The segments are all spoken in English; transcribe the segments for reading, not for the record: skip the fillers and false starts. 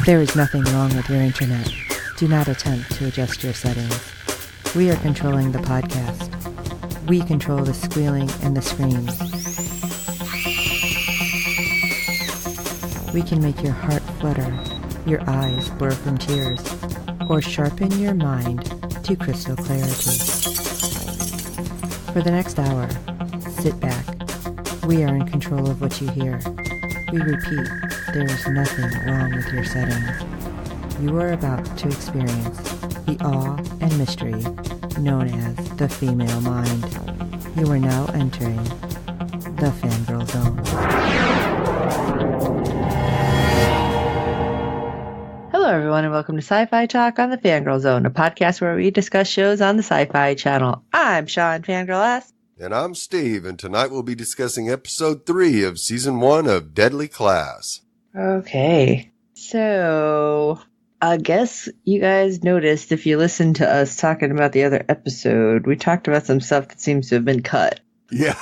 There is nothing wrong with your internet. Do not attempt to adjust your settings. We are controlling the podcast. We control the squealing and the screams. We can make your heart flutter, your eyes blur from tears, or sharpen your mind to crystal clarity. For the next hour, sit back. We are in control of what you hear. We repeat, there is nothing wrong with your settings. You are about to experience the awe and mystery known as the female mind. You are now entering the Fangirl Zone. Hello everyone and welcome to Sci-Fi Talk on the Fangirl Zone, a podcast where we discuss shows on the Sci-Fi Channel. I'm Sean, Fangirl S. And I'm Steve, and tonight we'll be discussing episode 3 of season 1 of Deadly Class. Okay, so I guess you guys noticed if you listened to us talking about the other episode, we talked about some stuff that seems to have been cut. Yeah.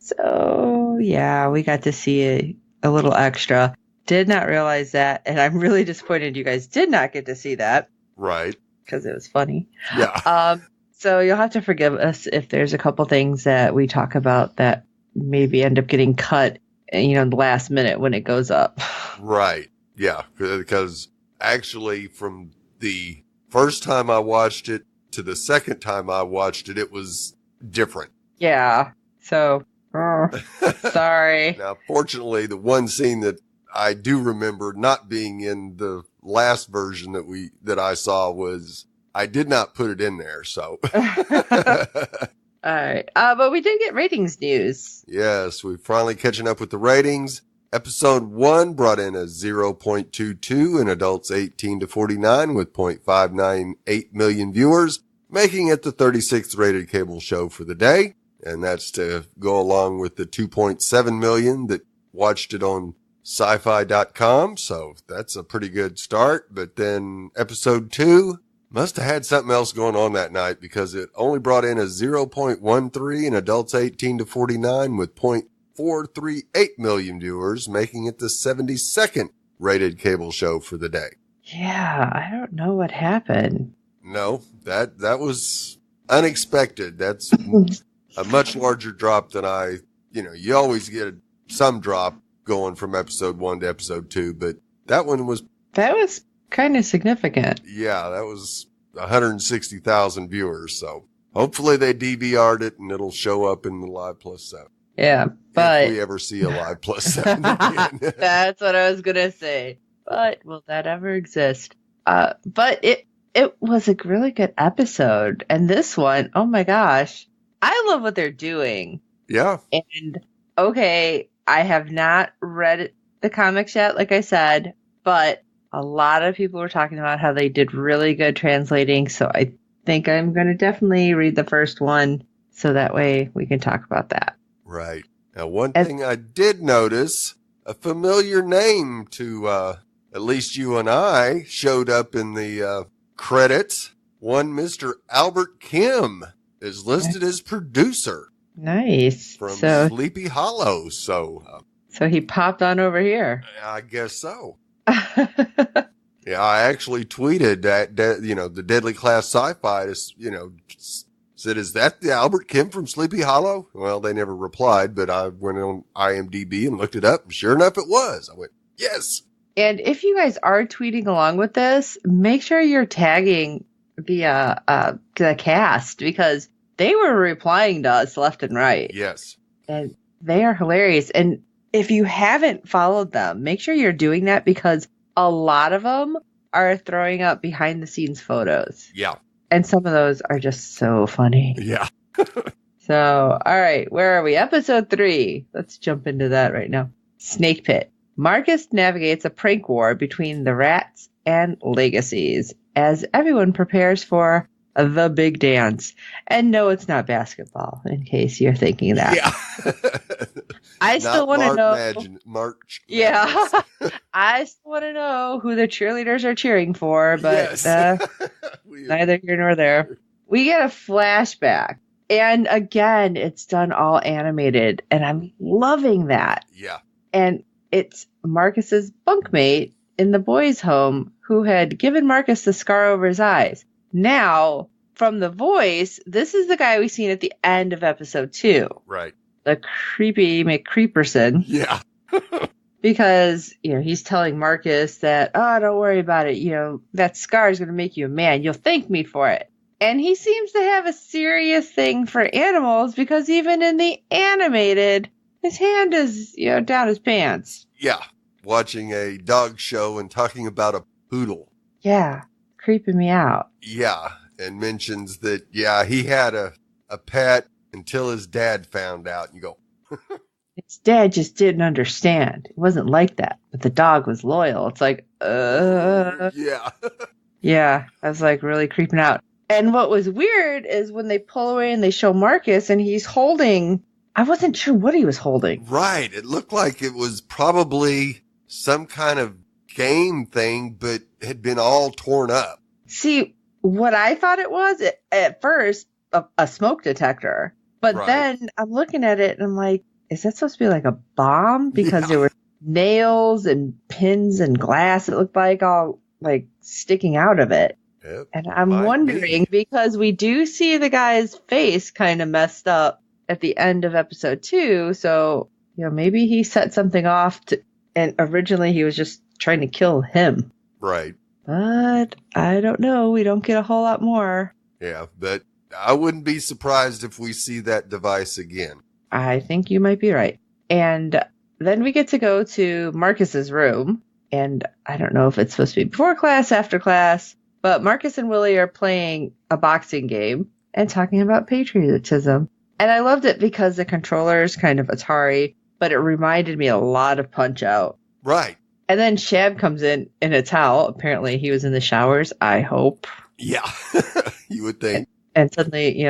So, yeah, we got to see a little extra. Did not realize that, and I'm really disappointed you guys did not get to see that. Right. Because it was funny. Yeah. So you'll have to forgive us if there's a couple things that we talk about that maybe end up getting cut, the last minute when it goes up. Right. Yeah. Because actually from the first time I watched it to the second time I watched it, it was different. Yeah. So, sorry. Now, fortunately, the one scene that I do remember not being in the last version that I saw was, I did not put it in there, so. All right. But we did get ratings news. Yes, we're finally catching up with the ratings. Episode 1 brought in a 0.22 in adults 18 to 49 with 0.598 million viewers, making it the 36th rated cable show for the day. And that's to go along with the 2.7 million that watched it on SYFY.com. So that's a pretty good start. But then episode 2 must have had something else going on that night because it only brought in a 0.13 in adults 18 to 49 with 0.438 million viewers, making it the 72nd rated cable show for the day. Yeah, I don't know what happened. No, that was unexpected. That's a much larger drop than you always get some drop going from episode 1 to episode 2, but that was kind of significant. Yeah, that was 160,000 viewers. So hopefully they DVR'd it and it'll show up in the Live Plus 7. Yeah, but if we ever see a Live Plus 7 again. That's what I was gonna say. But will that ever exist? But it was a really good episode, and this one, oh my gosh, I love what they're doing. Yeah. And okay, I have not read the comics yet, like I said, but a lot of people were talking about how they did really good translating, so I think I'm going to definitely read the first one, so that way we can talk about that. Right. Now, one thing I did notice, a familiar name to at least you and I showed up in the credits. One Mr. Albert Kim is listed as producer. Nice. From Sleepy Hollow, so he popped on over here. I guess so. Yeah, I actually tweeted that, the Deadly Class Sci-Fi, said, is that the Albert Kim from Sleepy Hollow? Well, they never replied, but I went on IMDb and looked it up, and sure enough, it was. I went, yes. And if you guys are tweeting along with this, make sure you're tagging the cast, because they were replying to us left and right. Yes. And they are hilarious. And if you haven't followed them, make sure you're doing that, because a lot of them are throwing up behind the scenes photos. Yeah. And some of those are just so funny. Yeah. So, all right, where are we? Episode 3. Let's jump into that right now. Snake Pit. Marcus navigates a prank war between the rats and legacies as everyone prepares for the big dance. And no, it's not basketball, in case you're thinking that. Yeah. I still want to know. March. Yeah. I still want to know who the cheerleaders are cheering for, but yes. Neither here nor there. We get a flashback. And again, it's done all animated, and I'm loving that. Yeah. And it's Marcus's bunkmate in the boys' home who had given Marcus the scar over his eyes. Now, from the voice, this is the guy we seen at the end of episode 2. Right. The creepy McCreeperson. Yeah. Because, he's telling Marcus that, oh, don't worry about it. That scar is going to make you a man. You'll thank me for it. And he seems to have a serious thing for animals because even in the animated, his hand is, down his pants. Yeah. Watching a dog show and talking about a poodle. Yeah. Creeping me out. Yeah. And mentions that, he had a pet until his dad found out. And you go, his dad just didn't understand. It wasn't like that. But the dog was loyal. It's like, Yeah. Yeah. I was like really creeping out. And what was weird is when they pull away and they show Marcus and he's holding, I wasn't sure what he was holding. Right. It looked like it was probably some kind of game thing, but had been all torn up. See, what I thought it was at first, a smoke detector. But then I'm looking at it and I'm like, is that supposed to be like a bomb? Because there were nails and pins and glass, it looked like, all like sticking out of it. Yep, and I'm wondering, because we do see the guy's face kind of messed up at the end of episode 2. So, maybe he set something off and originally he was just trying to kill him. Right. But I don't know. We don't get a whole lot more. Yeah, but I wouldn't be surprised if we see that device again. I think you might be right. And then we get to go to Marcus's room. And I don't know if it's supposed to be before class, after class. But Marcus and Willie are playing a boxing game and talking about patriotism. And I loved it because the controller is kind of Atari, but it reminded me a lot of Punch-Out. Right. And then Shab comes in a towel. Apparently he was in the showers, I hope. Yeah, you would think. And suddenly,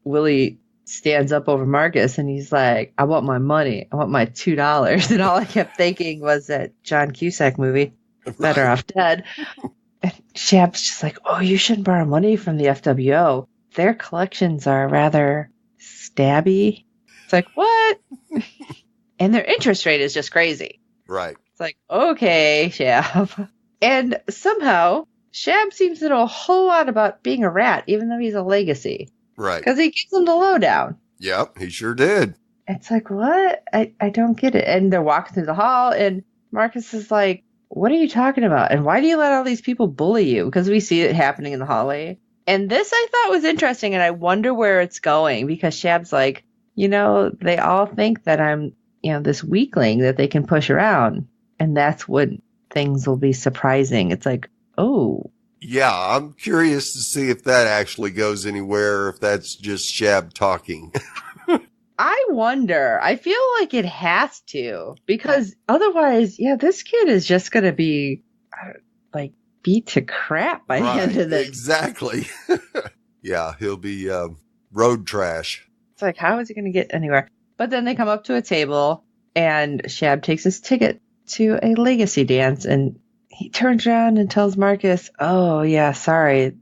Willie stands up over Marcus and he's like, I want my money. I want my $2. And all I kept thinking was that John Cusack movie, Better Off Dead. And Shab's just like, oh, you shouldn't borrow money from the FWO. Their collections are rather stabby. It's like, what? And their interest rate is just crazy. Right. It's like, okay, Shab. And somehow, Shab seems to know a whole lot about being a rat, even though he's a legacy. Right. Because he gives them the lowdown. Yep, he sure did. It's like, what? I don't get it. And they're walking through the hall, and Marcus is like, what are you talking about? And why do you let all these people bully you? Because we see it happening in the hallway. And this I thought was interesting, and I wonder where it's going, because Shab's like, they all think that I'm, this weakling that they can push around. And that's when things will be surprising. It's like, oh. Yeah, I'm curious to see if that actually goes anywhere, or if that's just Shab talking. I wonder. I feel like it has to, because otherwise, this kid is just going to be beat to crap by the end of this. Exactly. Yeah, he'll be road trash. It's like, how is he going to get anywhere? But then they come up to a table and Shab takes his ticket to a legacy dance, and he turns around and tells Marcus, oh, yeah, sorry,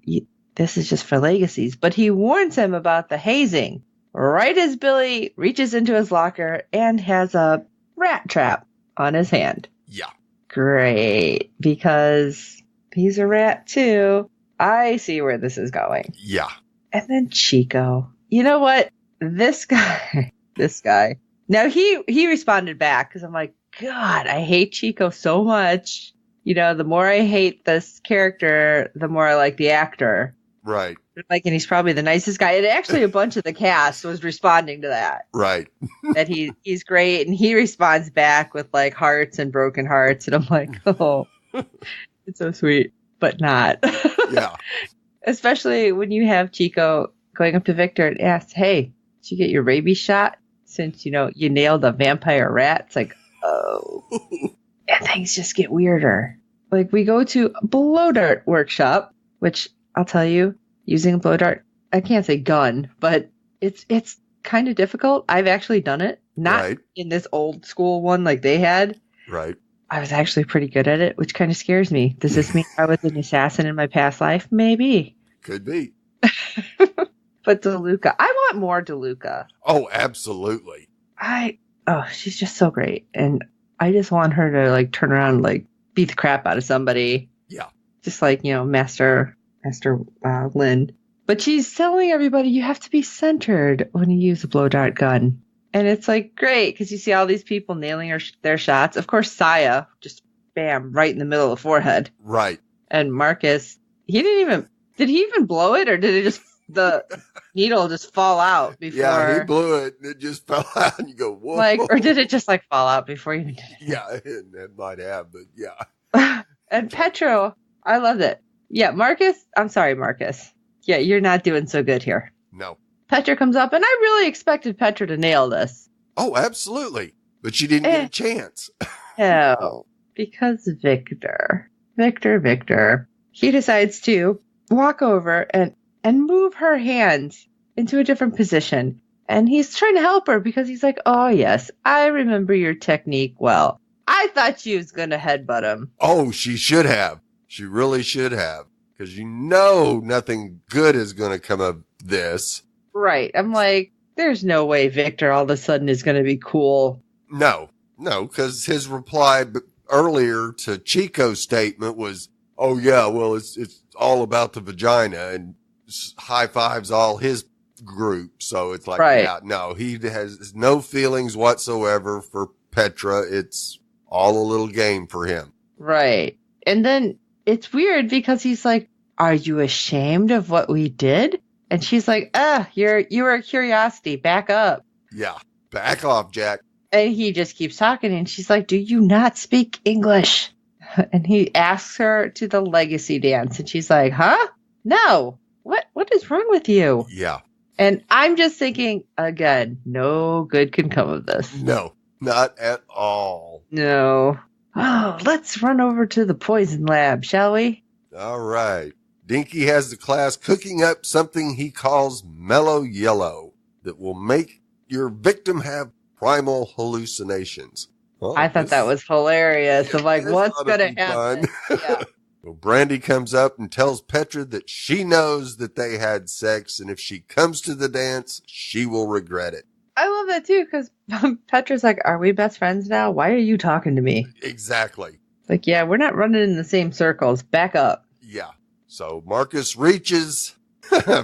this is just for legacies. But he warns him about the hazing right as Billy reaches into his locker and has a rat trap on his hand. Yeah. Great, because he's a rat too. I see where this is going. Yeah. And then Chico. You know what? This guy. Now he responded back because I'm like, God, I hate Chico so much. The more I hate this character, the more I like the actor. Right. And he's probably the nicest guy. And actually a bunch of the cast was responding to that. Right. That he's great. And he responds back with hearts and broken hearts. And I'm like, oh, it's so sweet, but not. Yeah. Especially when you have Chico going up to Victor and asks, hey, did you get your rabies shot? Since, you nailed a vampire rat. It's like, oh. And things just get weirder. We go to a blow dart workshop, which I'll tell you, using a blow dart, I can't say gun, but it's kind of difficult. I've actually done it. Not in this old school one like they had. Right. I was actually pretty good at it, which kind of scares me. Does this mean I was an assassin in my past life? Maybe. Could be. But DeLuca, I want more DeLuca. Oh, absolutely. She's just so great. And I just want her to turn around and beat the crap out of somebody. Yeah. Just like, Master Lynn. But she's telling everybody you have to be centered when you use a blow dart gun. And it's like, great, because you see all these people nailing their shots. Of course, Saya, just bam, right in the middle of the forehead. Right. And Marcus, did he even blow it, or did it just, the needle just fall out before? Yeah, he blew it and it just fell out and you go, whoa. Or did it just fall out before you even did it? Yeah, it might have, but yeah. And Petro, I loved it. Yeah, Marcus, I'm sorry, Marcus. Yeah, you're not doing so good here. No. Petra comes up, and I really expected Petra to nail this. Oh, absolutely. But she didn't get a chance. No, because Victor, he decides to walk over and move her hands into a different position. And he's trying to help her because he's like, oh, yes, I remember your technique well. I thought she was going to headbutt him. Oh, she should have. She really should have. Because nothing good is going to come of this. Right. I'm like, there's no way Victor all of a sudden is going to be cool. No, because his reply earlier to Chico's statement was, oh, yeah, well, it's all about the vagina, and high fives all his group. So it's like, right. Yeah, no, he has no feelings whatsoever for Petra. It's all a little game for him. Right. And then it's weird because he's like, are you ashamed of what we did? And she's like, you were a curiosity. Back up. Yeah. Back off, Jack. And he just keeps talking. And she's like, do you not speak English? And he asks her to the legacy dance. And she's like, huh? No. What is wrong with you? Yeah. And I'm just thinking, again, no good can come of this. No, not at all. No. Oh, let's run over to the poison lab, shall we? All right. Dinky has the class cooking up something he calls mellow yellow that will make your victim have primal hallucinations. Oh, I thought that was hilarious. I'm like, what's going to happen? Yeah. Well, Brandy comes up and tells Petra that she knows that they had sex, and if she comes to the dance, she will regret it. I love that too, because Petra's like, are we best friends now? Why are you talking to me? Exactly. Like, yeah, we're not running in the same circles. Back up. Yeah. So Marcus reaches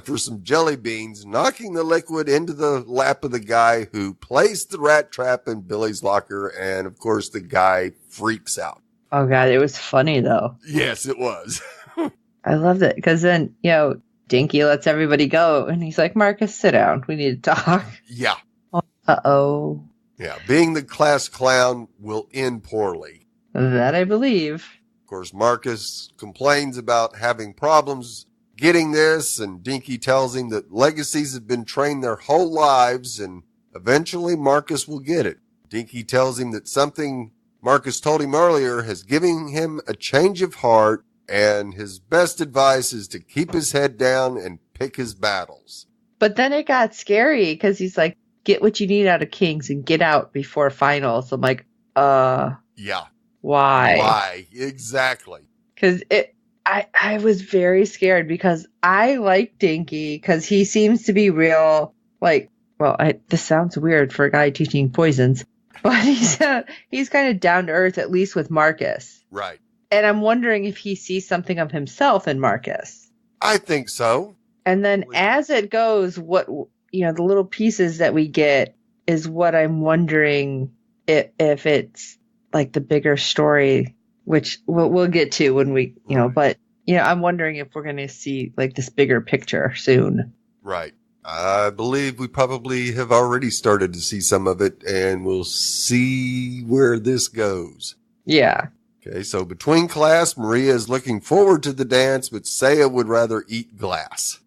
for some jelly beans, knocking the liquid into the lap of the guy who placed the rat trap in Billy's locker. And of course, the guy freaks out. Oh, God, it was funny, though. Yes, it was. I loved it because then, Dinky lets everybody go. And he's like, Marcus, sit down. We need to talk. Yeah. Uh-oh. Yeah. Being the class clown will end poorly. That I believe. Of course, Marcus complains about having problems getting this, and Dinky tells him that legacies have been trained their whole lives, and eventually Marcus will get it. Dinky tells him that something Marcus told him earlier has given him a change of heart, and his best advice is to keep his head down and pick his battles. But then it got scary because he's like, get what you need out of Kings and get out before finals. I'm like, yeah. Why? Why? Exactly. Because I was very scared because I like Dinky because he seems to be real, this sounds weird for a guy teaching poisons, but he's kind of down to earth, at least with Marcus. Right. And I'm wondering if he sees something of himself in Marcus. I think so. And then as it goes, what, the little pieces that we get is what I'm wondering if it's like the bigger story, which we'll get to when we, but, I'm wondering if we're going to see like this bigger picture soon. Right. I believe we probably have already started to see some of it, and we'll see where this goes. Yeah. Okay, so between class, Maria is looking forward to the dance, but Saya would rather eat glass.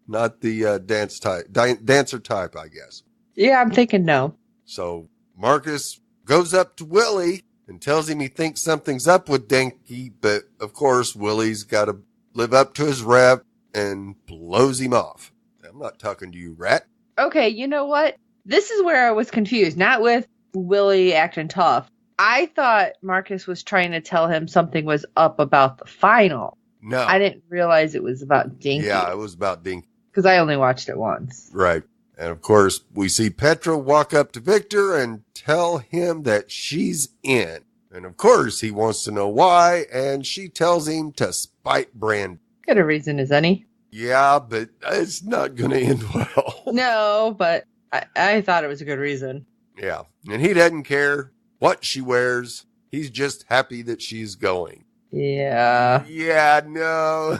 Not the dancer type, I guess. Yeah, I'm thinking no. So Marcus goes up to Willie and tells him he thinks something's up with Dinky, but of course Willie's got to live up to his rep and blows him off. I'm not talking to you, rat. Okay, you know what? This is where I was confused, not with Willie acting tough. I thought Marcus was trying to tell him something was up about the final. No. I didn't realize it was about Dinky. Yeah, it was about Dinky. Because I only watched it once. Right. And of course, we see Petra walk up to Victor and tell him that she's in. And of course, he wants to know why, and she tells him to spite Brandy. Good a reason as any. Yeah, but it's not going to end well. No, but I thought it was a good reason. Yeah, and he doesn't care what she wears. He's just happy that she's going. Yeah. Yeah, no.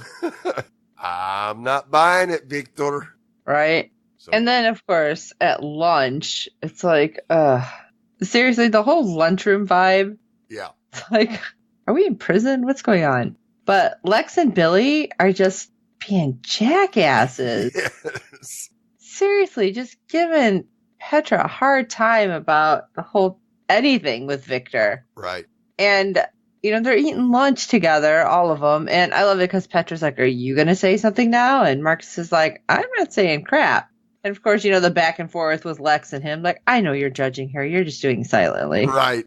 I'm not buying it, Victor. Right? So, And then, of course, at lunch, it's like, seriously, the whole lunchroom vibe. yeah. It's like, are we in prison? What's going on? But Lex and Billy are just being jackasses. Yes. Seriously, just giving Petra a hard time about the whole anything with Victor. Right. And, they're eating lunch together, all of them. And I love it because Petra's like, are you going to say something now? And Marcus is like, I'm not saying crap. And of course, the back and forth with Lex and him. Like, I know you're judging her. You're just doing it silently. Right.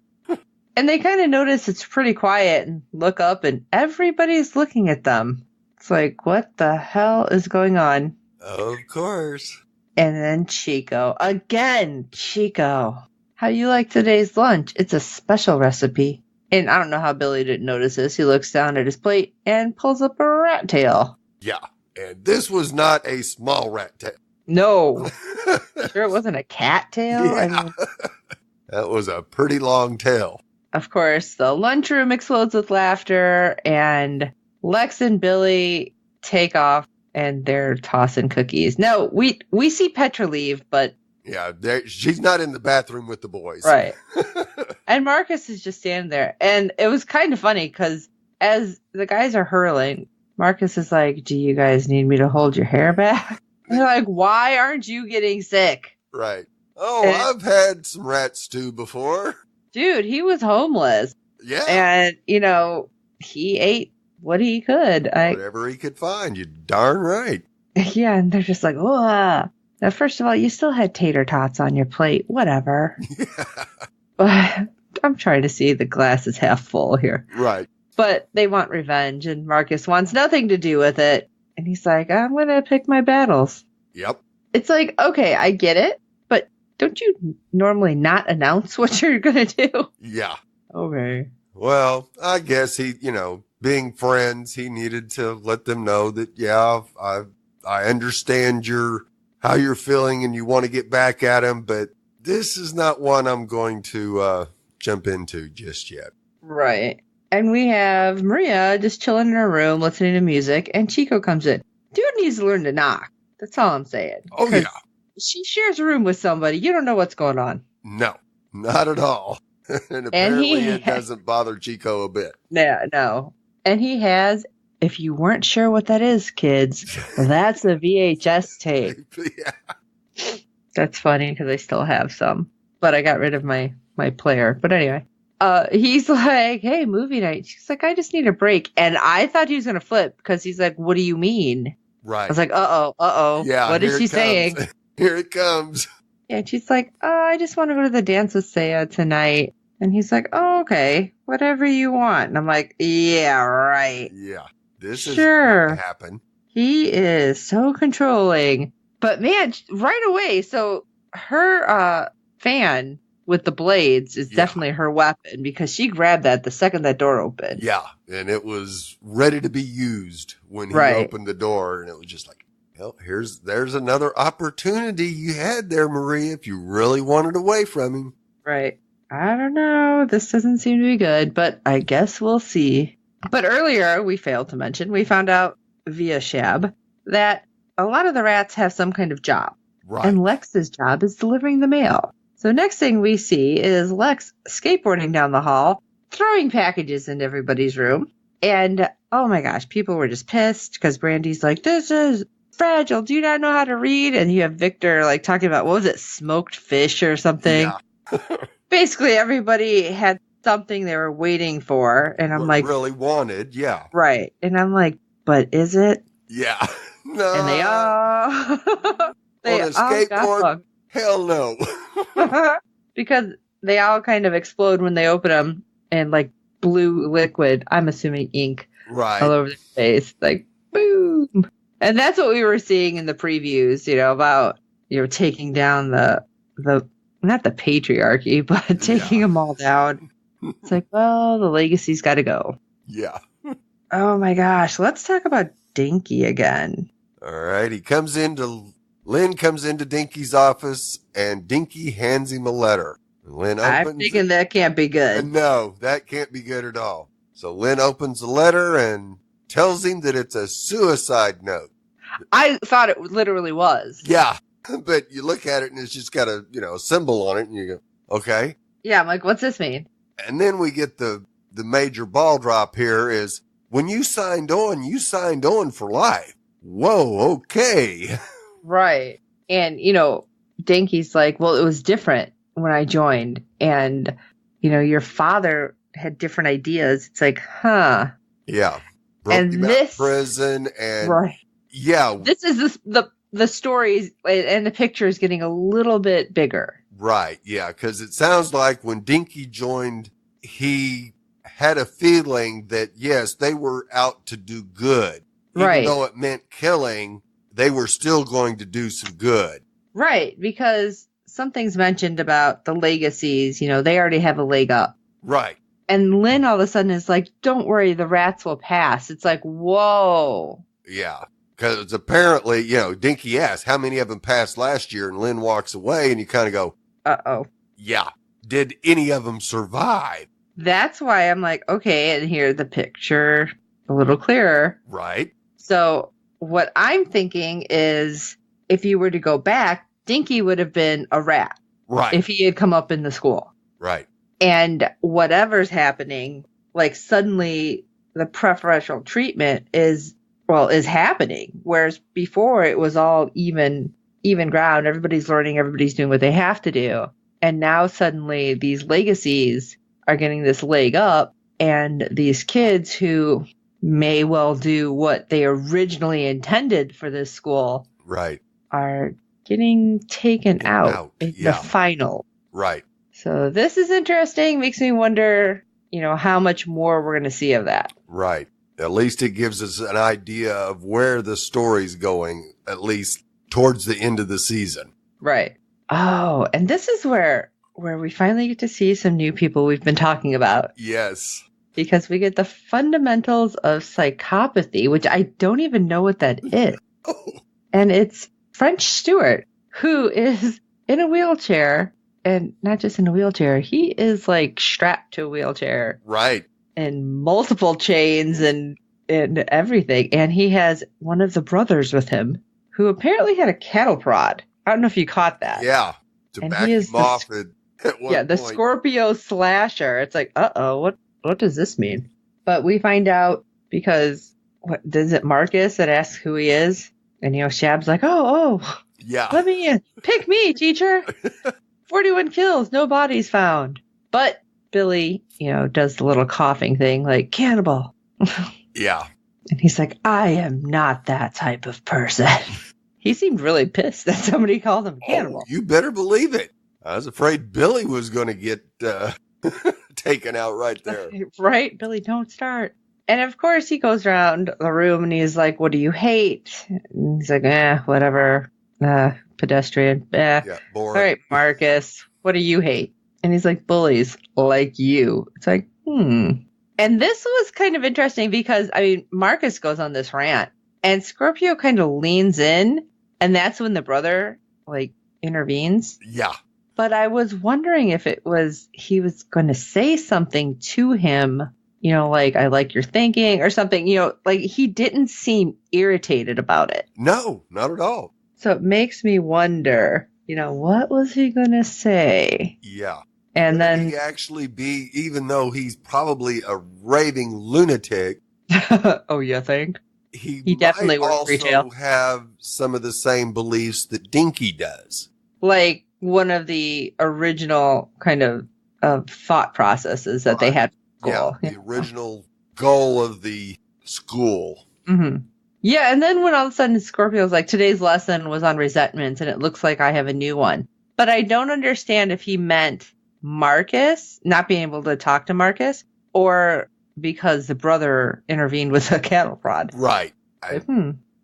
And they kind of notice it's pretty quiet and look up and everybody's looking at them. It's like, what the hell is going on? Of course. And then Chico. Again, Chico. How you like today's lunch? It's a special recipe. And I don't know how Billy didn't notice this. He looks down at his plate and pulls up a rat tail. Yeah. And this was not a small rat tail. No. Sure it wasn't a cat tail? Yeah. I mean, that was a pretty long tail. of course, the lunchroom explodes with laughter, and Lex and Billy take off, and they're tossing cookies. No, we see Petra leave, but... Yeah, she's not in the bathroom with the boys. Right. And Marcus is just standing there. And it was kind of funny, because as the guys are hurling, Marcus is like, do you guys need me to hold your hair back? And they're like, why aren't you getting sick? Right. Oh, And- I've had some rat stew before. Dude, he was homeless. Yeah. And, he ate what he could. Whatever he could find. You're darn right. Yeah, and they're just like, oh. Now, first of all, you still had tater tots on your plate. Whatever. But I'm trying to see the glass is half full here. Right. But they want revenge, and Marcus wants nothing to do with it. And he's like, I'm going to pick my battles. Yep. It's like, okay, I get it, but don't you normally not announce what you're going to do? Yeah. Okay. Well, I guess he, being friends, he needed to let them know that, yeah, I understand how you're feeling and you want to get back at him, but this is not one I'm going to jump into just yet. Right. And we have Maria just chilling in her room, listening to music, and Chico comes in. Dude needs to learn to knock. That's all I'm saying. Oh, yeah. She shares a room with somebody. You don't know what's going on. No, not at all. And apparently it doesn't bother Chico a bit. Yeah, no. And he has, if you weren't sure what that is, kids, that's a VHS tape. Yeah. That's funny because I still have some. But I got rid of my player. But anyway. He's like, hey, movie night. She's like, I just need a break. And I thought he was going to flip because he's like, what do you mean? Right. I was like, uh-oh. Yeah, what is she saying? Here it comes. Yeah, and she's like, I just want to go to the dance with Saya tonight. And he's like, oh, okay, whatever you want. And I'm like, yeah, right. Yeah, this is Sure. going to happen. He is so controlling. But man, right away, so her fan with the blades is definitely her weapon because she grabbed that the second that door opened. Yeah, and it was ready to be used when he opened the door, and it was just like, well, there's another opportunity you had there, Maria, if you really wanted away from him. Right. I don't know. This doesn't seem to be good, but I guess we'll see. But earlier, we failed to mention, we found out via Shab that a lot of the rats have some kind of job. Right. And Lex's job is delivering the mail. So next thing we see is Lex skateboarding down the hall, throwing packages into everybody's room. And, oh my gosh, people were just pissed because Brandy's like, this is fragile. Do you not know how to read? And you have Victor like talking about, what was it, smoked fish or something? Yeah. Basically, everybody had something they were waiting for. And I'm like, really wanted, yeah. Right. And I'm like, but is it? Yeah. No. And they all... they on a all got skateboard? bugged. Hell no. Because they all kind of explode when they open them and like blue liquid, I'm assuming ink, right, all over their face, like boom. And that's what we were seeing in the previews, about taking down the not the patriarchy, but taking them all down. It's like, well, the legacy's got to go. Yeah. Oh my gosh. Let's talk about Dinky again. All right. Lynn comes into Dinky's office and Dinky hands him a letter. Lynn opens I'm thinking that can't be good. No, that can't be good at all. So Lynn opens the letter and tells him that it's a suicide note. I thought it literally was. Yeah. But you look at it and it's just got a symbol on it and you go, okay. Yeah, I'm like, what's this mean? And then we get the major ball drop here is when you signed on for life. Whoa, okay. Right. And, Dinky's like, well, it was different when I joined. And, your father had different ideas. It's like, huh. Yeah. Broke him out of prison and right. Yeah. This is the stories and the picture is getting a little bit bigger. Right. Yeah. Because it sounds like when Dinky joined, he had a feeling that, yes, they were out to do good. Right. Even though it meant killing, they were still going to do some good. Right. Because something's mentioned about the legacies. They already have a leg up. Right. And Lynn all of a sudden is like, don't worry, the rats will pass. It's like, whoa. Yeah. Because apparently, Dinky asks, how many of them passed last year? And Lynn walks away and you kind of go, uh-oh. Yeah. Did any of them survive? That's why I'm like, okay, and here the picture a little clearer. Right. So what I'm thinking is if you were to go back, Dinky would have been a rat. Right. If he had come up in the school. Right. And whatever's happening, like suddenly the preferential treatment is happening. Whereas before it was all even ground. Everybody's learning, everybody's doing what they have to do. And now suddenly these legacies are getting this leg up, and these kids who may well do what they originally intended for this school right. are getting taken out in the final. Right. So this is interesting. Makes me wonder, how much more we're going to see of that. Right. At least it gives us an idea of where the story's going, at least towards the end of the season. Right. Oh, and this is where we finally get to see some new people we've been talking about. Yes. Because we get the fundamentals of psychopathy, which I don't even know what that is. Oh. And it's French Stewart, who is in a wheelchair, and not just in a wheelchair, he is like strapped to a wheelchair. Right. And multiple chains and everything. And he has one of the brothers with him who apparently had a cattle prod. I don't know if you caught that. Yeah. To and back he is him off at one point. the Scorpio slasher. It's like, uh-oh, what does this mean? But we find out because, is it Marcus that asks who he is? And, Shab's like, oh. Yeah. Let me in. Pick me, teacher. 41 kills, no bodies found. But Billy, does the little coughing thing like, cannibal. Yeah. And he's like, I am not that type of person. He seemed really pissed that somebody called him a cannibal. Oh, you better believe it. I was afraid Billy was going to get taken out right there. Right? Billy, don't start. And of course, he goes around the room and he's like, what do you hate? And he's like, whatever. Pedestrian. Yeah, boring. All right, Marcus, what do you hate? And he's like, bullies like you. It's like, And this was kind of interesting because, Marcus goes on this rant and Scorpio kind of leans in, and that's when the brother, intervenes. Yeah. But I was wondering if he was going to say something to him, like, I like your thinking or something, he didn't seem irritated about it. No, not at all. So it makes me wonder, what was he going to say? Yeah. And then he actually be, even though he's probably a raving lunatic. Oh, you think? He definitely might works also retail. have some of the same beliefs that Dinky does. Like one of the original kind of thought processes that they had. Yeah, the original goal of the school. Mm-hmm. Yeah, and then when all of a sudden Scorpio's like, today's lesson was on resentments, and it looks like I have a new one. But I don't understand if he meant Marcus, not being able to talk to Marcus, or because the brother intervened with a cattle prod. Right.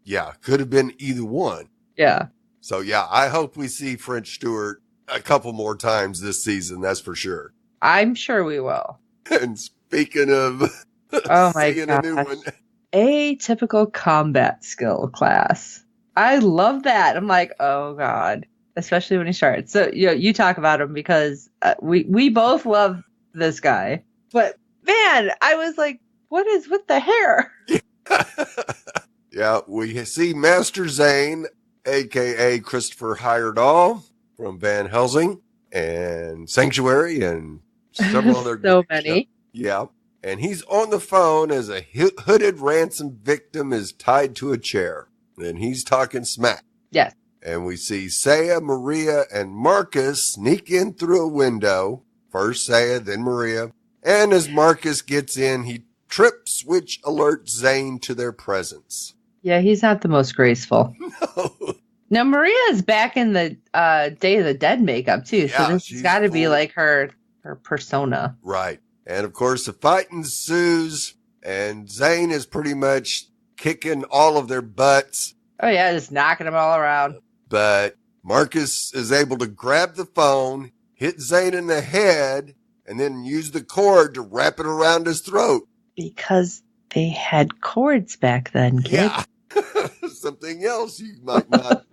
Yeah, could have been either one. Yeah. So, yeah, I hope we see French Stewart a couple more times this season, that's for sure. I'm sure we will. And speaking of Oh my seeing a new gosh. one, Atypical combat skill class. I love that. I'm like, oh god, especially when he starts. So you talk about him because we both love this guy, but man, I was like, what is with the hair? yeah, we see Master Zane, aka Christopher Heyerdahl from Van Helsing and Sanctuary and several other So many. Yeah. And he's on the phone as a hooded ransom victim is tied to a chair. And he's talking smack. Yes. And we see Saya, Maria, and Marcus sneak in through a window. First Saya, then Maria. And as Marcus gets in, he trips, which alerts Zane to their presence. Yeah, he's not the most graceful. No. Now, Maria is back in the Day of the Dead makeup, too. Yeah, So this has got to be like her persona. Right. And of course, the fight ensues, and Zane is pretty much kicking all of their butts. Oh, yeah, just knocking them all around. But Marcus is able to grab the phone, hit Zane in the head, and then use the cord to wrap it around his throat. Because they had cords back then, kid. Yeah. Something else you might not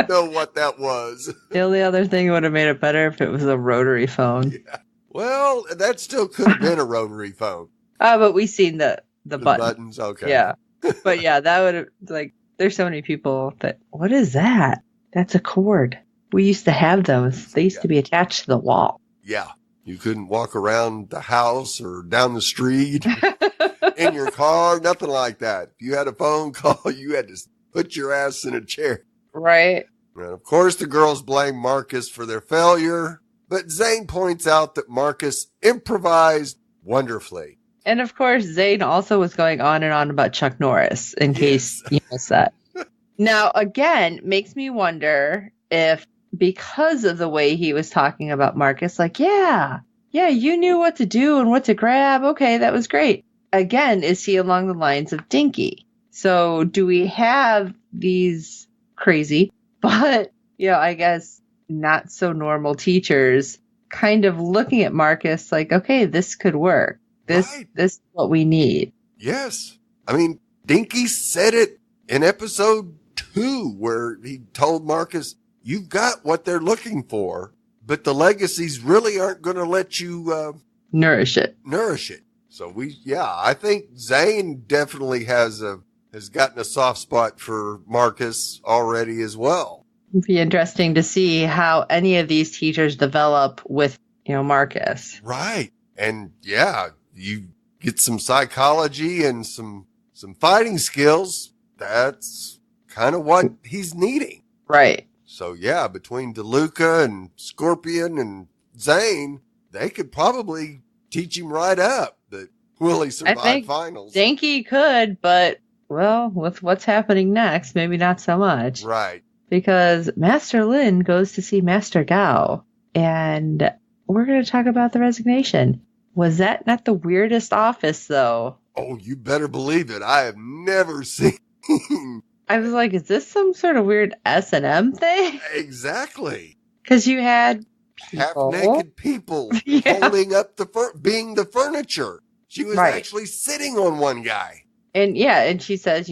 know what that was. The only other thing would have made it better if it was a rotary phone. Yeah. Well, that still could have been a rotary phone. But we seen the The button. buttons, okay. Yeah. But yeah, that would have, like, there's so many people that, what is that? That's a cord. We used to have those. They used to be attached to the wall. Yeah. You couldn't walk around the house or down the street in your car, nothing like that. If you had a phone call, you had to put your ass in a chair. Right. And of course, the girls blame Marcus for their failure, but Zane points out that Marcus improvised wonderfully. And of course, Zane also was going on and on about Chuck Norris, in case you missed that. Now, again, makes me wonder if, because of the way he was talking about Marcus, like, yeah, you knew what to do and what to grab. Okay, that was great. Again, is he along the lines of Dinky? So do we have these crazy, but, I guess not so normal teachers kind of looking at Marcus like, okay, this could work. This is what we need. Yes. I mean, Dinky said it in episode 2 where he told Marcus, you've got what they're looking for, but the legacies really aren't going to let you nourish it. So I think Zane definitely has gotten a soft spot for Marcus already as well. It'd be interesting to see how any of these teachers develop with, Marcus. Right. And you get some psychology and some fighting skills. That's kind of what he's needing. Right. So between DeLuca and Scorpion and Zane, they could probably teach him right up. But will he survive I think finals? Dinky could, but with what's happening next, maybe not so much. Right. Because Master Lin goes to see Master Gao, and we're going to talk about the resignation. Was that not the weirdest office, though? Oh, you better believe it. I have never seen. I was like, is this some sort of weird S&M thing? Exactly. Because you had people. Half-naked people holding up being the furniture. She was actually sitting on one guy. And she says,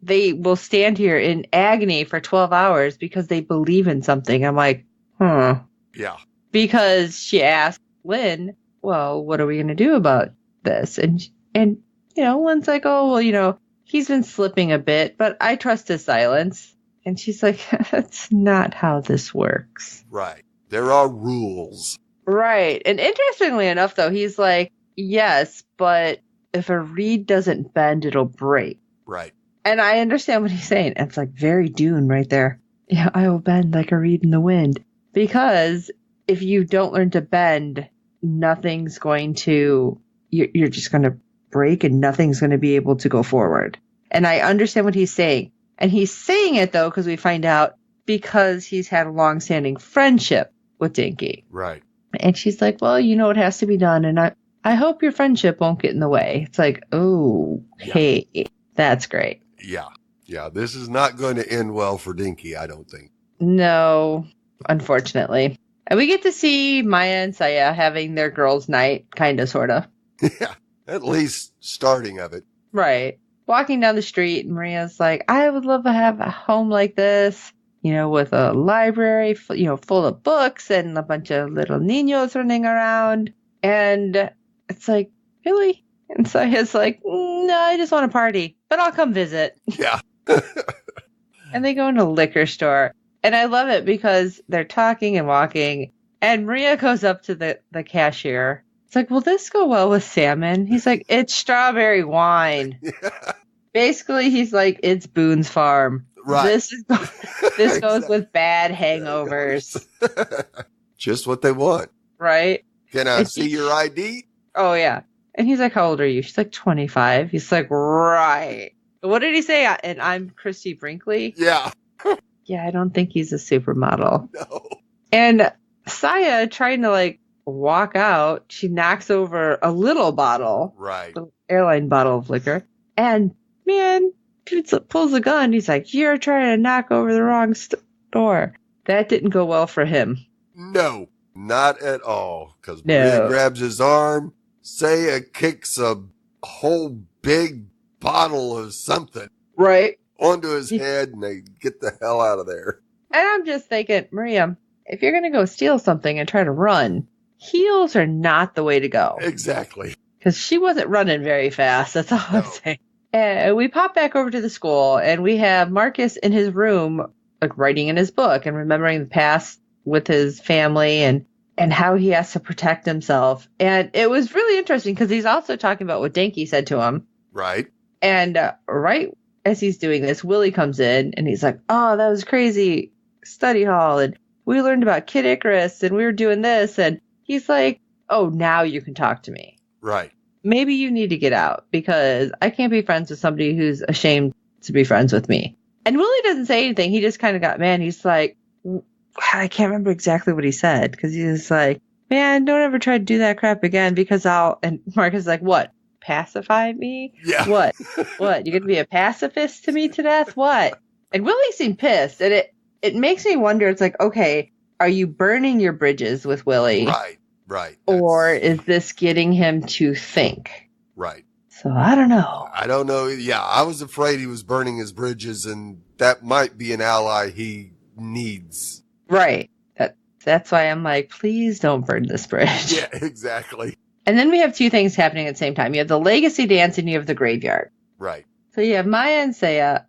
they will stand here in agony for 12 hours because they believe in something. I'm like, Yeah. Because she asked Lynn, well, what are we going to do about this? And Lynn's like, oh, well, he's been slipping a bit, but I trust his silence. And she's like, that's not how this works. Right. There are rules. Right. And interestingly enough, though, he's like, yes, but if a reed doesn't bend, it'll break. Right. And I understand what he's saying. It's like very Dune right there. Yeah, I will bend like a reed in the wind. Because if you don't learn to bend, nothing's going to, you're just going to break and nothing's going to be able to go forward. And I understand what he's saying. And he's saying it, though, because we find out because he's had a long-standing friendship with Dinky. Right. And she's like, well, it has to be done. And I hope your friendship won't get in the way. It's like, oh, hey, that's great. Yeah. Yeah. This is not going to end well for Dinky, I don't think. No, unfortunately. And we get to see Maya and Saya having their girls' night, kind of, sort of. Yeah, at least starting of it. Right. Walking down the street, and Maria's like, I would love to have a home like this, with a library, full of books and a bunch of little niños running around. And it's like, really? And Saya's like, no, I just want to party, but I'll come visit. Yeah. And they go in a liquor store. And I love it because they're talking and walking. And Maria goes up to the cashier. It's like, will this go well with salmon? He's like, it's strawberry wine. Yeah. Basically, he's like, it's Boone's Farm. Right. This goes with bad hangovers. Just what they want. Right? Can I see your ID? Oh, yeah. And he's like, how old are you? She's like, 25. He's like, right. What did he say? And I'm Christy Brinkley? Yeah. Yeah, I don't think he's a supermodel. No. And Saya, trying to walk out, she knocks over a little bottle. Right. The airline bottle of liquor. And, man, dude pulls a gun. He's like, you're trying to knock over the wrong door. That didn't go well for him. No, not at all. Because Maria grabs his arm. Saya kicks a whole big bottle of something. Right. Onto his head, and they get the hell out of there. And I'm just thinking, Maria, if you're going to go steal something and try to run, heels are not the way to go. Exactly. Because she wasn't running very fast. That's all I'm saying. And we pop back over to the school, and we have Marcus in his room, writing in his book and remembering the past with his family and how he has to protect himself. And it was really interesting because he's also talking about what Danky said to him. Right. And right as he's doing this, Willie comes in, and he's like, oh, that was crazy. Study hall, and we learned about Kid Icarus, and we were doing this. And he's like, oh, now you can talk to me. Right. Maybe you need to get out because I can't be friends with somebody who's ashamed to be friends with me. And Willie doesn't say anything. He just kind of got mad. He's like, I can't remember exactly what he said because he was like, man, don't ever try to do that crap again because and Marcus is like, what? Pacify me? Yeah. What? You're going to be a pacifist to me to death? What? And Willie seemed pissed. And it makes me wonder, it's like, okay, are you burning your bridges with Willie? Right. Or is this getting him to think? Right. So I don't know. I don't know. Yeah, I was afraid he was burning his bridges, and that might be an ally he needs. Right. That's why I'm like, please don't burn this bridge. Yeah, exactly. And then we have two things happening at the same time. You have the legacy dance and you have the graveyard. Right. So you have Maria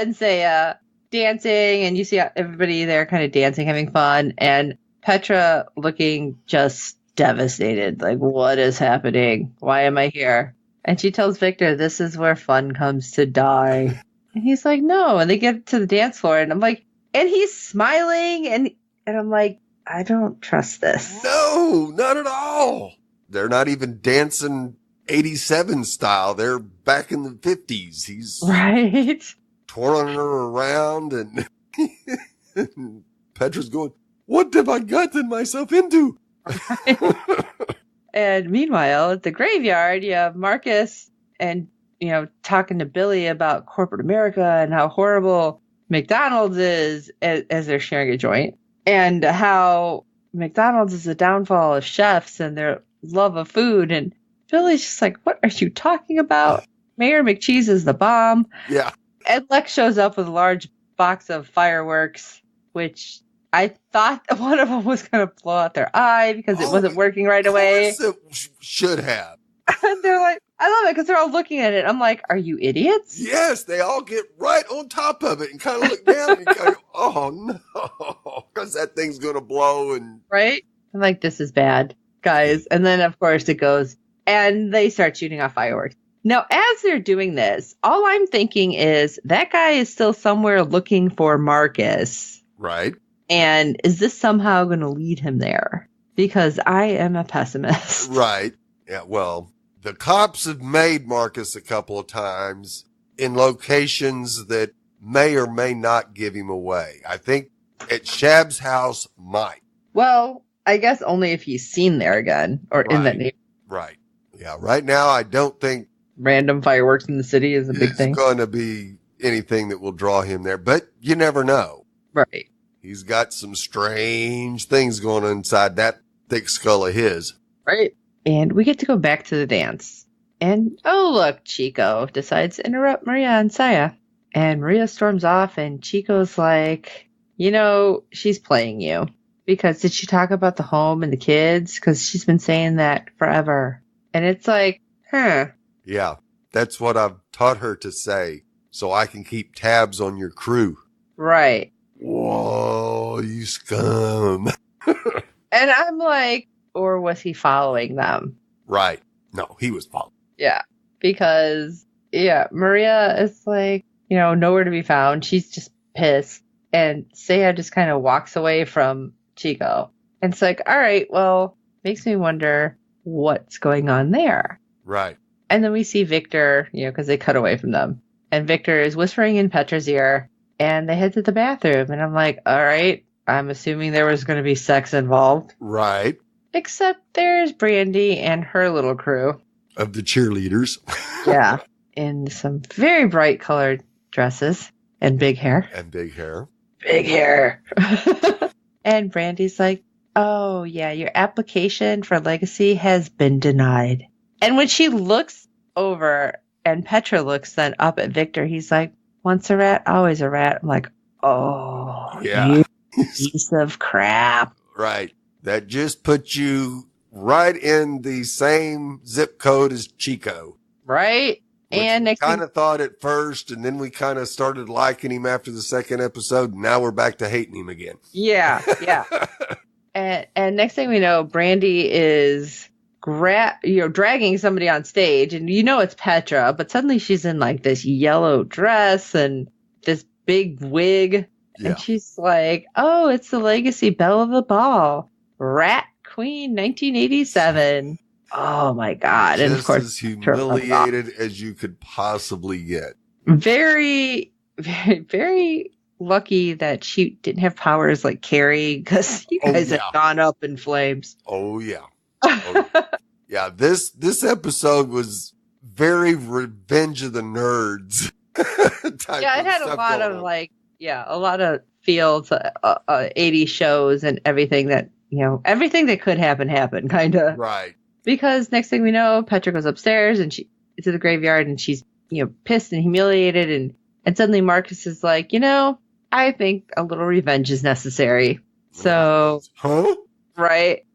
and Saya dancing, and you see everybody there kind of dancing, having fun, and Petra looking just devastated. Like, what is happening? Why am I here? And she tells Victor, this is where fun comes to die. And he's like, no. And they get to the dance floor, and I'm like, and he's smiling, and I'm like, I don't trust this. No, not at all. They're not even dancing 87 style. They're back in the 50s. He's right. twirling her around, and Petra's going, what have I gotten myself into? And meanwhile, at the graveyard, you have Marcus and, talking to Billy about corporate America and how horrible McDonald's is as they're sharing a joint, and how McDonald's is the downfall of chefs and their love of food. And Billy's just like, what are you talking about? Mayor McCheese is the bomb. Yeah. And Lex shows up with a large box of fireworks, which I thought one of them was going to blow out their eye because it wasn't working right away. Of course it should have. And they're like, I love it because they're all looking at it. I'm like, are you idiots? Yes, they all get right on top of it and kind of look down and go, oh no, because that thing's going to blow. And right? I'm like, this is bad, guys. And then, of course, it goes, and they start shooting off fireworks. Now, as they're doing this, all I'm thinking is that guy is still somewhere looking for Marcus. Right. And is this somehow going to lead him there? Because I am a pessimist. Right. Yeah, well, the cops have made Marcus a couple of times in locations that may or may not give him away. I think at Shab's house might. Well, I guess only if he's seen there again or in that neighborhood. Right. Yeah, right now I don't think random fireworks in the city is a big thing. It's going to be anything that will draw him there, but you never know. Right. He's got some strange things going on inside that thick skull of his. Right. And we get to go back to the dance. And, oh, look, Chico decides to interrupt Maria and Saya. And Maria storms off, and Chico's like, she's playing you. Because did she talk about the home and the kids? Because she's been saying that forever. And it's like, huh. Yeah, that's what I've taught her to say, so I can keep tabs on your crew. Right. Whoa, you scum. And I'm like, or was he following them? Right. No, he was following. Yeah. Because, Maria is like, nowhere to be found. She's just pissed. And Saya just kind of walks away from Chico. And it's like, all right, well, makes me wonder what's going on there. Right. And then we see Victor, because they cut away from them. And Victor is whispering in Petra's ear. And they head to the bathroom. And I'm like, all right, I'm assuming there was going to be sex involved. Right. Except there's Brandy and her little crew. Of the cheerleaders. Yeah. In some very bright colored dresses. And big hair. And big hair. Big hair. And Brandy's like, oh, yeah, your application for Legacy has been denied. And when she looks over and Petra looks then up at Victor, he's like, once a rat, always a rat. I'm like, oh, yeah. You piece of crap. Right. That just puts you right in the same zip code as Chico. Right. Which and we next kind of thought at first, and then we kind of started liking him after the second episode. And now we're back to hating him again. Yeah. And next thing we know, Brandy is dragging somebody on stage, and it's Petra, but suddenly she's in like this yellow dress and this big wig. Yeah. And she's like, oh, it's the Legacy Belle of the Ball. Rat Queen 1987. Oh my God. Just and of course, as humiliated as you could possibly get. Very, very, very lucky that she didn't have powers like Carrie, because you guys have gone up in flames. Oh, yeah. Yeah, this episode was very Revenge of the Nerds. Yeah, it had a lot of a lot of feels, 80s shows and everything that, everything that could happen happened, kind of. Right. Because next thing we know, Petra goes upstairs and she to the graveyard, and she's, pissed and humiliated, and suddenly Marcus is like, I think a little revenge is necessary. So, right.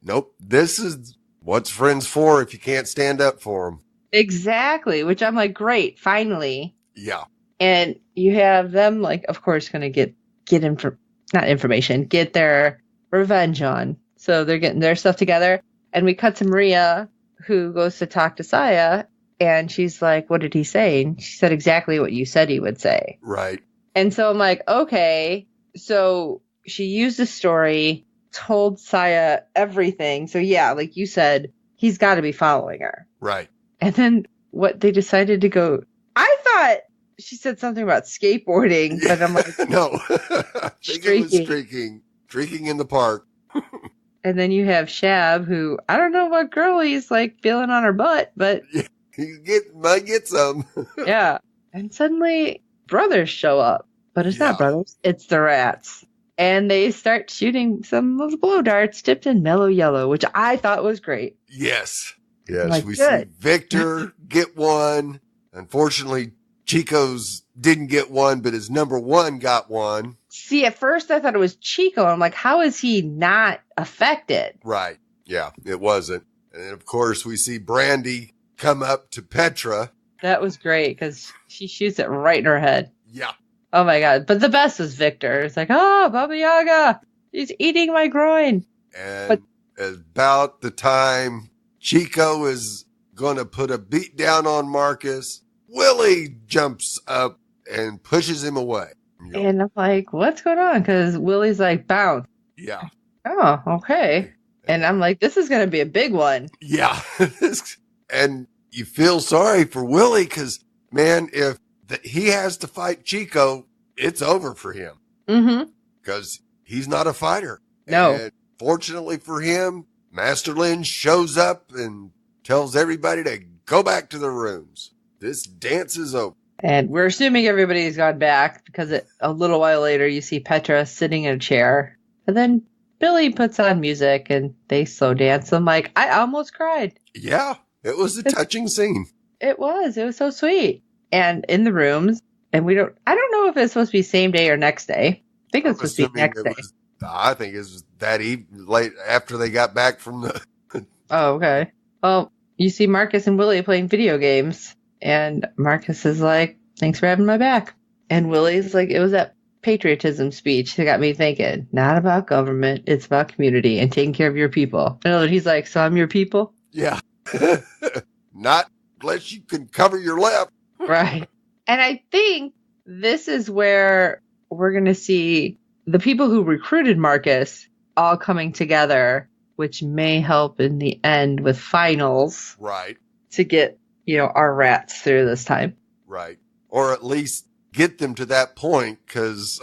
Nope. This is what's friends for if you can't stand up for them. Exactly. Which I'm like, great, finally. Yeah. And you have them, like, of course, going to get their revenge on. So they're getting their stuff together. And we cut to Maria, who goes to talk to Saya. And she's like, what did he say? And she said exactly what you said he would say. Right. And so I'm like, okay. So she used the story, told Saya everything. So yeah, like you said, he's got to be following her. Right. And then what they decided to go, I thought she said something about skateboarding, but I'm like, no, I think it was streaking in the park. And then you have Shab, who I don't know what girl he's like feeling on her butt, but he might get some. Yeah. And suddenly brothers show up, but it's not brothers, it's the rats. And they start shooting some of the blow darts tipped in mellow yellow, which I thought was great. Yes. Yes. Like, we good. see Victor get one. Unfortunately, Chico's didn't get one, but his number one got one. See, at first I thought it was Chico. I'm like, how is he not affected? Right. Yeah, it wasn't. And then, of course, we see Brandy come up to Petra. That was great because she shoots it right in her head. Yeah. Oh, my God. But the best was Victor. It's like, oh, Baba Yaga, he's eating my groin. And about the time Chico is going to put a beat down on Marcus, Willie jumps up and pushes him away. And I'm like, what's going on? Because Willie's like, bounce. Yeah. Oh, okay. And I'm like, this is going to be a big one. Yeah. And you feel sorry for Willie because, man, if he has to fight Chico, it's over for him. Mm-hmm. Because he's not a fighter. No. And fortunately for him, Master Lin shows up and tells everybody to go back to their rooms. This dance is over. And we're assuming everybody's gone back because a little while later you see Petra sitting in a chair. And then Billy puts on music and they slow dance. I'm like, I almost cried. Yeah, it was a touching scene. It was so sweet. And in the rooms, and I don't know if it's supposed to be same day or next day. I think it's supposed to be next day. I think it was that late after they got back from the... Oh, okay. Well, you see Marcus and Willie playing video games. And Marcus is like, thanks for having my back. And Willie's like, it was that patriotism speech that got me thinking, not about government, it's about community and taking care of your people. And he's like, so I'm your people? Yeah. Not unless you can cover your left. Right. And I think this is where we're going to see the people who recruited Marcus all coming together, which may help in the end with finals. Right. To get, our rats through this time. Right. Or at least get them to that point, because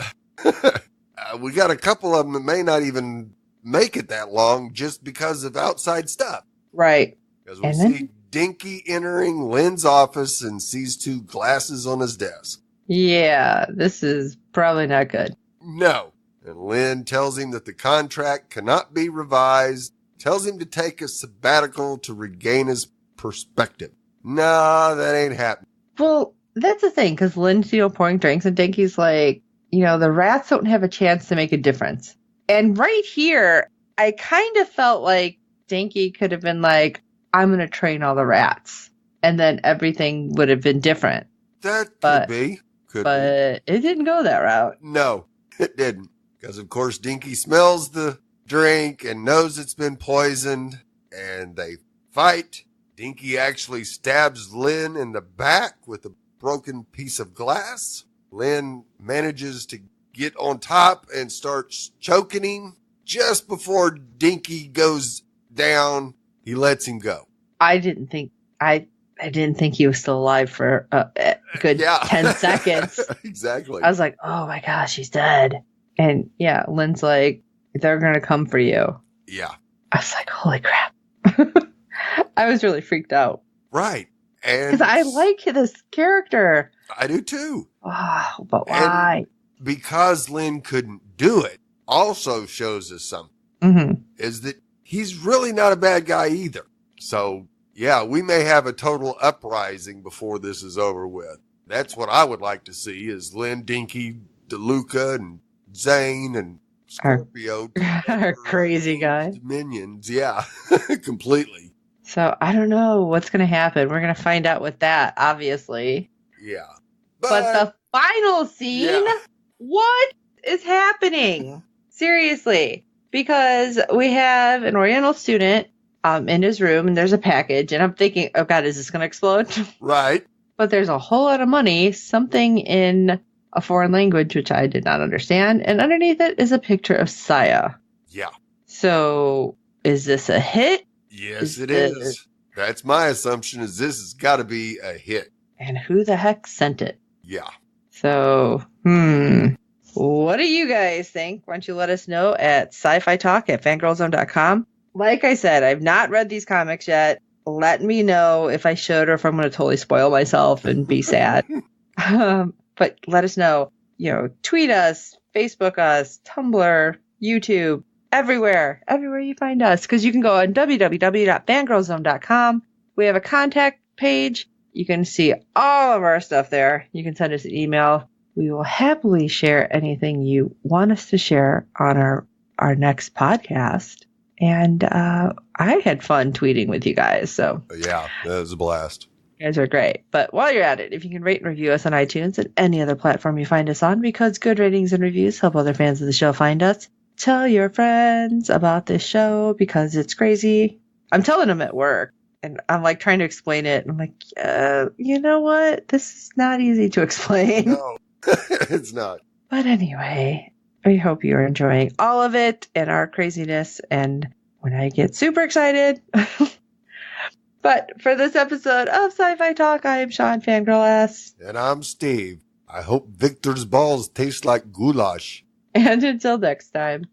we got a couple of them that may not even make it that long just because of outside stuff. Right. Because we see Dinky entering Lynn's office and sees 2 glasses on his desk. Yeah, this is probably not good. No. And Lynn tells him that the contract cannot be revised, tells him to take a sabbatical to regain his perspective. Nah, that ain't happening. Well, that's the thing, because Lynn's, pouring drinks, and Dinky's like, the rats don't have a chance to make a difference. And right here, I kind of felt like Dinky could have been like, I'm going to train all the rats. And then everything would have been different. That could be. But it didn't go that route. No, it didn't. Because, of course, Dinky smells the drink and knows it's been poisoned. And they fight. Dinky actually stabs Lynn in the back with a broken piece of glass. Lynn manages to get on top and starts choking him. Just before Dinky goes down, he lets him go. I didn't think he was still alive for a good 10 seconds. Exactly. I was like, oh my gosh, he's dead. And yeah, Lynn's like, they're going to come for you. Yeah. I was like, holy crap. I was really freaked out. Right. Because I like this character. I do too. Oh, but why? And because Lynn couldn't do it also shows us something. Mm-hmm. Is that he's really not a bad guy either. So, yeah, we may have a total uprising before this is over with. That's what I would like to see is Lynn, Dinky, DeLuca, and Zane, and Scorpio. Our crazy guy. Minions, yeah, completely. So, I don't know what's going to happen. We're going to find out with that, obviously. Yeah. But the final scene, what is happening? Seriously. Because we have an Oriental student in his room, and there's a package, and I'm thinking, oh God, is this going to explode? Right. But there's a whole lot of money, something in a foreign language, which I did not understand, and underneath it is a picture of Saya. Yeah. So, is this a hit? Yes, it is. That's my assumption, is this has got to be a hit. And who the heck sent it? Yeah. So, what do you guys think? Why don't you let us know at SYFY Talk at fangirlzone.com. Like I said, I've not read these comics yet. Let me know if I should or if I'm going to totally spoil myself and be sad. But let us know. Tweet us, Facebook us, Tumblr, YouTube, everywhere you find us. Because you can go on www.fangirlzone.com. We have a contact page. You can see all of our stuff there. You can send us an email. We will happily share anything you want us to share on our next podcast. And I had fun tweeting with you guys. So yeah, that was a blast. You guys are great. But while you're at it, if you can rate and review us on iTunes and any other platform you find us on, because good ratings and reviews help other fans of the show find us. Tell your friends about this show because it's crazy. I'm telling them at work. And I'm like trying to explain it. And I'm like, you know what? This is not easy to explain. No, it's not. But anyway, we hope you're enjoying all of it and our craziness. And when I get super excited. But for this episode of SYFY Talk, I am Sean Fangirl S. And I'm Steve. I hope Victor's balls taste like goulash. And until next time.